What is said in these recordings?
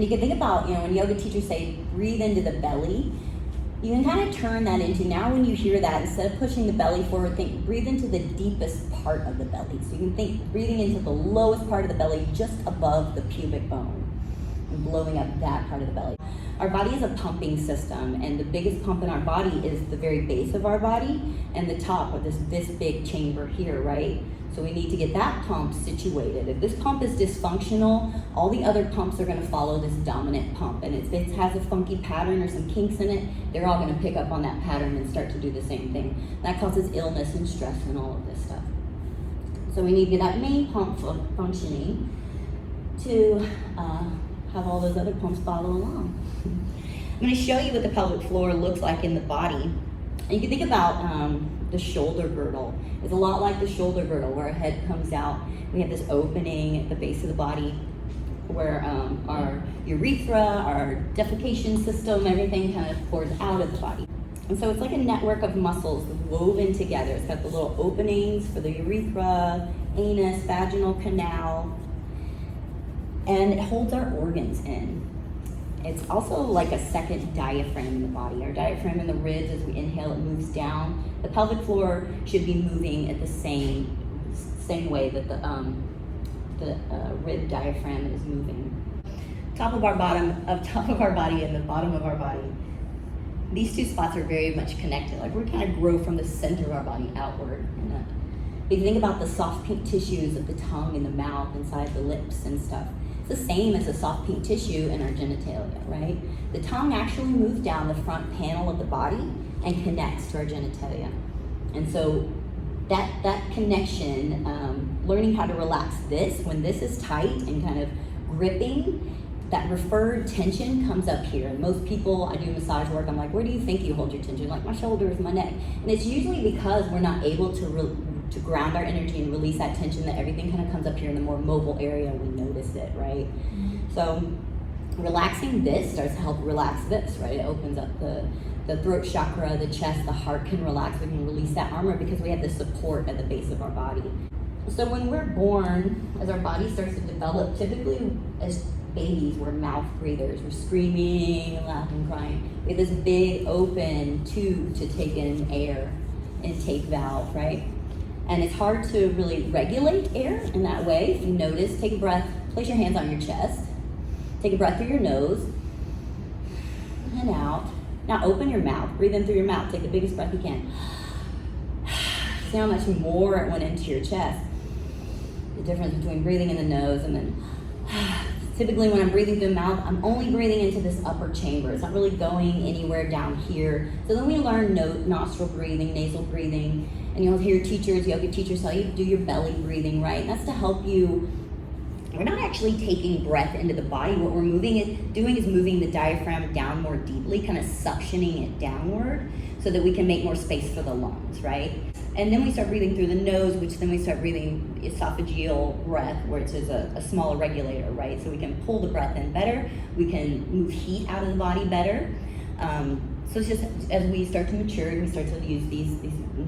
And you can think about, when yoga teachers say breathe into the belly, you can kind of turn that into, now when you hear that, instead of pushing the belly forward, think breathe into the deepest part of the belly. So you can think breathing into the lowest part of the belly, just above the pubic bone, and blowing up that part of the belly. Our body is a pumping system, and the biggest pump in our body is the very base of our body and the top of this big chamber here, right? So we need to get that pump situated. If this pump is dysfunctional, all the other pumps are gonna follow this dominant pump. And if it has a funky pattern or some kinks in it, they're all gonna pick up on that pattern and start to do the same thing. That causes illness and stress and all of this stuff. So we need to get that main pump functioning to have all those other pumps follow along. I'm gonna show you what the pelvic floor looks like in the body. And you can think about the shoulder girdle. It's a lot like the shoulder girdle where our head comes out. We have this opening at the base of the body where our urethra, our defecation system, everything kind of pours out of the body. And so it's like a network of muscles woven together. It's got the little openings for the urethra, anus, vaginal canal, and it holds our organs in. It's also like a second diaphragm in the body. Our diaphragm in the ribs, as we inhale, it moves down. The pelvic floor should be moving at the same way that the rib diaphragm is moving. Top of our body and the bottom of our body. These two spots are very much connected. Like we kind of grow from the center of our body outward. And if you think about the soft pink tissues of the tongue and the mouth inside the lips and stuff, it's the same as the soft pink tissue in our genitalia, right? The tongue actually moves down the front panel of the body and connects to our genitalia. And so that connection, learning how to relax this, when this is tight and kind of gripping, that referred tension comes up here. And most people, I do massage work, I'm like, where do you think you hold your tension? Like my shoulders, my neck. And it's usually because we're not able to ground our energy and release that tension, that everything kind of comes up here in the more mobile area and we notice it, right? Mm-hmm. So relaxing this starts to help relax this, right? It opens up the throat chakra, the chest, the heart can relax. We can release that armor because we have the support at the base of our body. So when we're born, as our body starts to develop, typically as babies, we're mouth breathers. We're screaming and laughing, crying. We have this big open tube to take in air, intake valve, right? And it's hard to really regulate air in that way. If you notice, take a breath, place your hands on your chest, take a breath through your nose, and out. Now open your mouth, breathe in through your mouth, take the biggest breath you can. See how much more it went into your chest. The difference between breathing in the nose and then, typically when I'm breathing through the mouth, I'm only breathing into this upper chamber. It's not really going anywhere down here. So then we learn nostril breathing, nasal breathing, and you'll hear teachers, yoga teachers tell you to do your belly breathing, right? And that's to help you. We're not actually taking breath into the body. What we're doing is moving the diaphragm down more deeply, kind of suctioning it downward so that we can make more space for the lungs, right? And then we start breathing through the nose, which then we start breathing esophageal breath, which is a smaller regulator, right? So we can pull the breath in better. We can move heat out of the body better. So it's just as we start to mature and we start to use these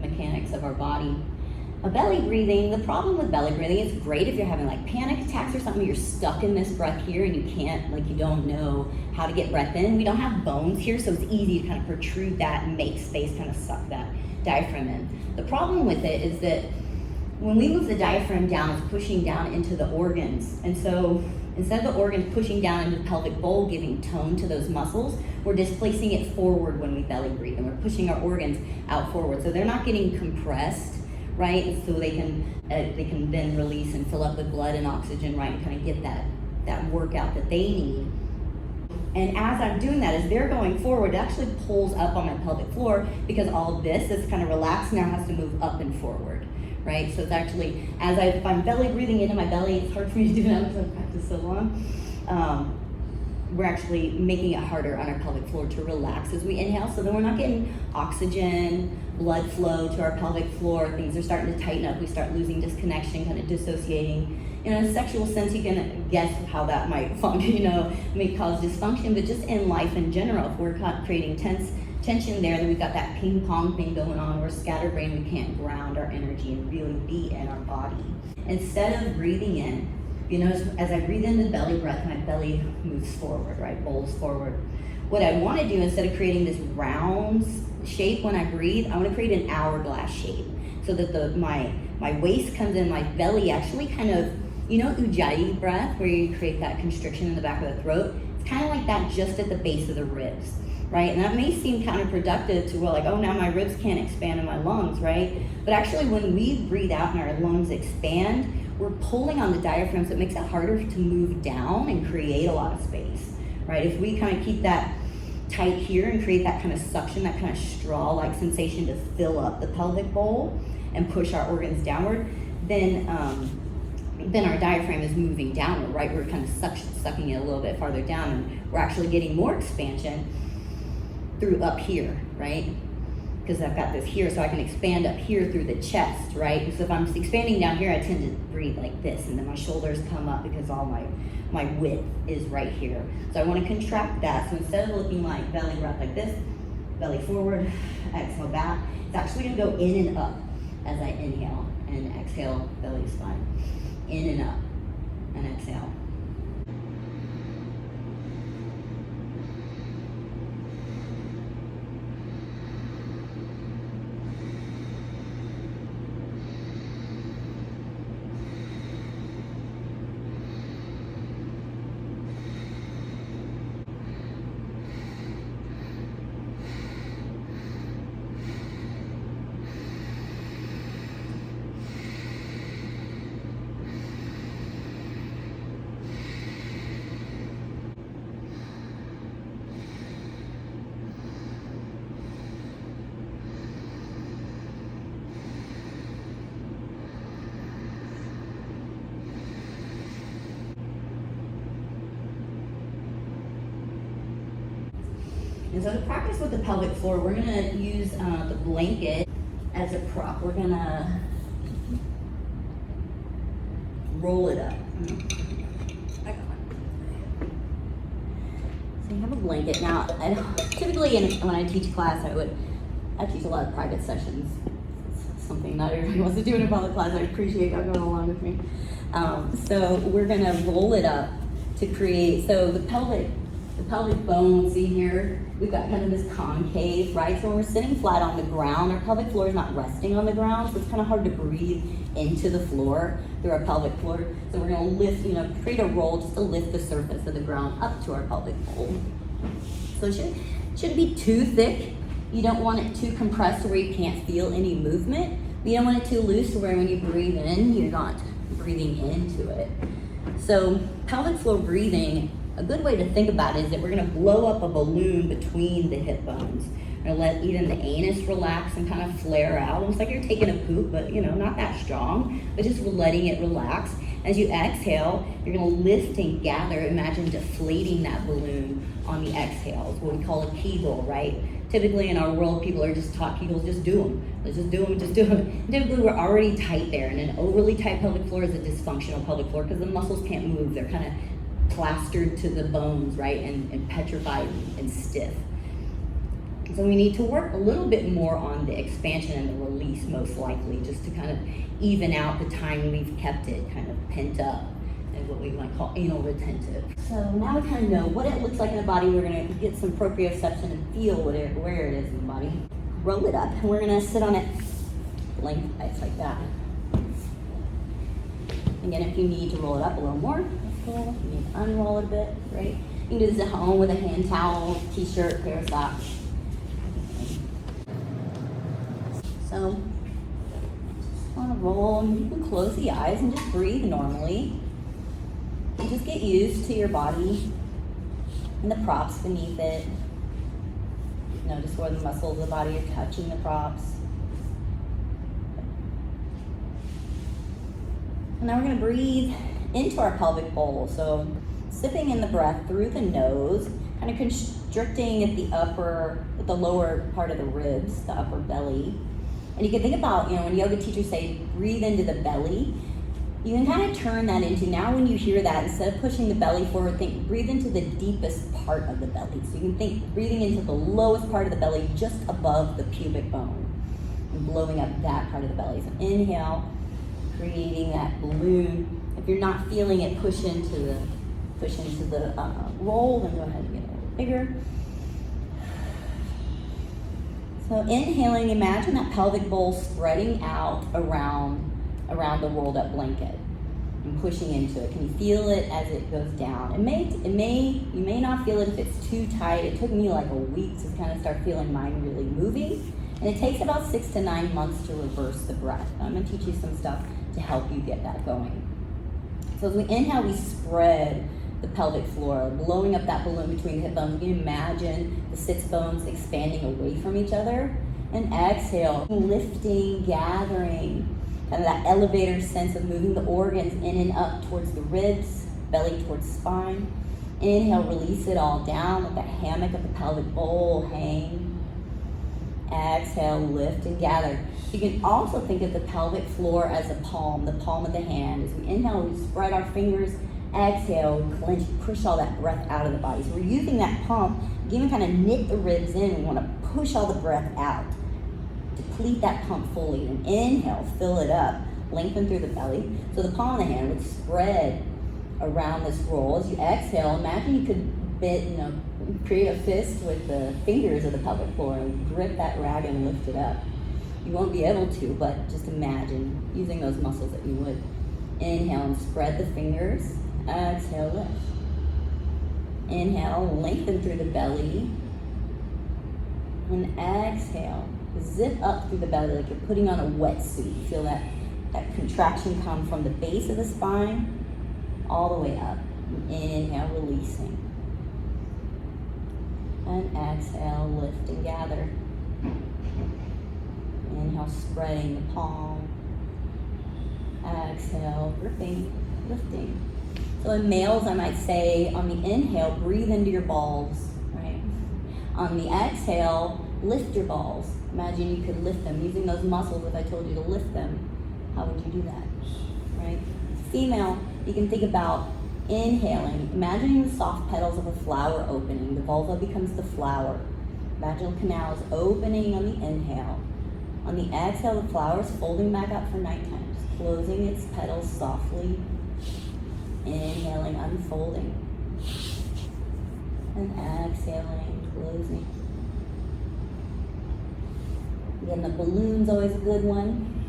mechanics of our body. Belly breathing, the problem with belly breathing, it's great if you're having like panic attacks or something, you're stuck in this breath here and you can't, like you don't know how to get breath in. We don't have bones here, so it's easy to kind of protrude that and make space, kind of suck that diaphragm in. The problem with it is that when we move the diaphragm down, it's pushing down into the organs. And so instead of the organs pushing down into the pelvic bowl, giving tone to those muscles, we're displacing it forward when we belly breathe, and we're pushing our organs out forward. So they're not getting compressed, right? And so they can then release and fill up with blood and oxygen, right? And kind of get that workout that they need. And as I'm doing that, as they're going forward, it actually pulls up on my pelvic floor because all of this that's kind of relaxed now has to move up and forward, right? So it's actually, if I'm belly breathing into my belly, it's hard for me to do that because I've practiced so long. We're actually making it harder on our pelvic floor to relax as we inhale, so then we're not getting oxygen, blood flow to our pelvic floor. Things are starting to tighten up. We start losing disconnection, kind of dissociating. In a sexual sense, you can guess how that might function, may cause dysfunction, but just in life in general, if we're creating tension there, then we've got that ping pong thing going on. We're scatterbrained, we can't ground our energy and really be in our body. Instead of breathing in, You notice as I breathe into the belly breath, my belly moves forward, right? Bowls forward. What I want to do, instead of creating this round shape when I breathe, I want to create an hourglass shape so that my waist comes in, my belly actually kind of, Ujjayi breath, where you create that constriction in the back of the throat. It's kind of like that just at the base of the ribs, right? And that may seem counterproductive to, well, like, oh, now my ribs can't expand in my lungs, right? But actually, when we breathe out and our lungs expand, we're pulling on the diaphragm, so it makes it harder to move down and create a lot of space, right? If we kind of keep that tight here and create that kind of suction, that kind of straw-like sensation to fill up the pelvic bowl and push our organs downward, then our diaphragm is moving downward, right? We're kind of sucking it a little bit farther down, and we're actually getting more expansion through up here, right? Because I've got this here, so I can expand up here through the chest, right? Because if I'm expanding down here, I tend to breathe like this, and then my shoulders come up because all my width is right here. So I want to contract that. So instead of looking like belly breath like this, belly forward, exhale back, it's actually going to go in and up as I inhale and exhale, belly spine. In and up, and exhale. And so to practice with the pelvic floor, we're gonna use the blanket as a prop. We're gonna roll it up. So you have a blanket. Now, typically when I teach class, I teach a lot of private sessions. It's something not everybody wants to do in a public class. I appreciate y'all going along with me. So we're gonna roll it up to create, so the pelvic bone, see here, we've got kind of this concave, right? So when we're sitting flat on the ground, our pelvic floor is not resting on the ground, so it's kind of hard to breathe into the floor through our pelvic floor. So we're gonna lift, create a roll just to lift the surface of the ground up to our pelvic bowl. So it shouldn't be too thick. You don't want it too compressed to where you can't feel any movement. But you don't want it too loose to where when you breathe in, you're not breathing into it. So pelvic floor breathing, a good way to think about it is that we're gonna blow up a balloon between the hip bones. We're gonna let even the anus relax and kind of flare out, almost like you're taking a poop, but not that strong, but just letting it relax. As you exhale, you're gonna lift and gather. Imagine deflating that balloon on the exhales, what we call a Kegel, right? Typically in our world, people are just taught Kegels, just do them. Let's just do them, just do them. Typically, we're already tight there, and an overly tight pelvic floor is a dysfunctional pelvic floor because the muscles can't move. They're kind of plastered to the bones, right, and petrified and stiff. So we need to work a little bit more on the expansion and the release, most likely, just to kind of even out the time we've kept it kind of pent up, and what we might call anal retentive. So now we kind of know what it looks like in the body. We're going to get some proprioception and feel where it is in the body. Roll it up, and we're going to sit on it lengthwise like that. Again, if you need to roll it up a little more, that's cool. If you need to unroll it a bit, right? You can do this at home with a hand towel, t-shirt, pair of socks. So, just want to roll, and you can close the eyes and just breathe normally. And just get used to your body and the props beneath it. Notice where the muscles of the body are touching the props. And now we're going to breathe into our pelvic bowl. So sipping in the breath through the nose, kind of constricting at the lower part of the ribs, the upper belly. And you can think about, when yoga teachers say breathe into the belly, you can kind of turn that into, now when you hear that, instead of pushing the belly forward, think breathe into the deepest part of the belly. So you can think breathing into the lowest part of the belly, just above the pubic bone, and blowing up that part of the belly. So inhale, creating that balloon. If you're not feeling it, push into the roll, then go ahead and get a little bigger. So inhaling, imagine that pelvic bowl spreading out around the rolled up blanket and pushing into it. Can you feel it as it goes down? You may not feel it if it's too tight. It took me like a week to kind of start feeling mine really moving. And it takes about 6 to 9 months to reverse the breath. I'm gonna teach you some stuff to help you get that going. So as we inhale, we spread the pelvic floor, blowing up that balloon between the hip bones. You can imagine the sits bones expanding away from each other. And exhale, lifting, gathering, kind of that elevator sense of moving the organs in and up towards the ribs, belly towards spine. Inhale, release it all down, let that hammock of the pelvic bowl hang. Exhale, lift and gather. You can also think of the pelvic floor as the palm of the hand. As we inhale, we spread our fingers. Exhale, we clench, push all that breath out of the body. So we're using that pump, even kind of knit the ribs in. We want to push all the breath out. Deplete that pump fully. And inhale, fill it up, lengthen through the belly. So the palm of the hand would spread around this roll. As you exhale, imagine you could create a fist with the fingers of the pelvic floor and grip that rag and lift it up. You won't be able to, but just imagine using those muscles that you would. Inhale and spread the fingers. Exhale, lift. Inhale, lengthen through the belly. And exhale, zip up through the belly like you're putting on a wetsuit. Feel that contraction come from the base of the spine all the way up. Inhale, releasing. And exhale, lift and gather. Inhale, spreading the palm. Exhale, gripping, lifting. So in males, I might say on the inhale, breathe into your balls, right? On the exhale, lift your balls. Imagine you could lift them using those muscles. If I told you to lift them, how would you do that, right? Female, you can think about inhaling, imagining the soft petals of a flower opening. The vulva becomes the flower. Vaginal canal is opening on the inhale. On the exhale, the flower is folding back up for nighttime, just closing its petals softly. Inhaling, unfolding. And exhaling, closing. Again, the balloon's always a good one.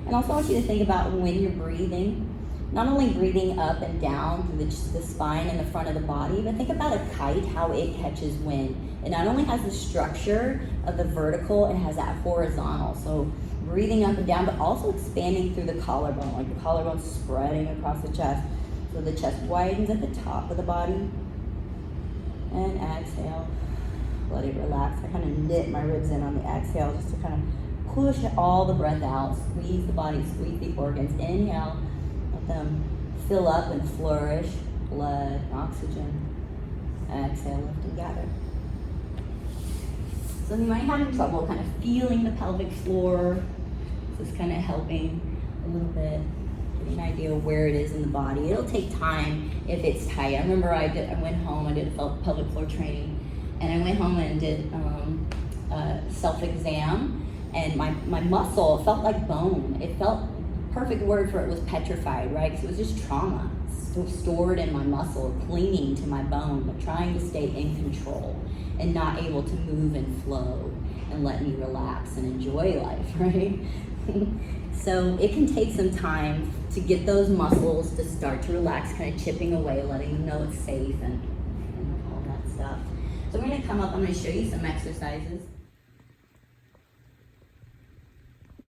And also I want you to think about when you're breathing, not only breathing up and down through the spine and the front of the body, but think about a kite, how it catches wind. It not only has the structure of the vertical, it has that horizontal. So breathing up and down, but also expanding through the collarbone, like the collarbone spreading across the chest. So the chest widens at the top of the body. And exhale, let it relax. I kind of knit my ribs in on the exhale just to kind of push all the breath out, squeeze the body, squeeze the organs. Inhale, let them fill up and flourish, blood, oxygen. Exhale, lift and gather. So you might have trouble kind of feeling the pelvic floor. This is kind of helping a little bit, getting an idea of where it is in the body. It'll take time if it's tight. I remember I went home, I did a pelvic floor training, and I went home and did a self-exam, and my muscle felt like bone. It felt, perfect word for it was petrified, right? Because it was just trauma stored in my muscle, clinging to my bone, but trying to stay in control and not able to move and flow and let me relax and enjoy life, right? So it can take some time to get those muscles to start to relax, kind of chipping away, letting them know it's safe and all that stuff. So we're gonna come up, I'm gonna show you some exercises.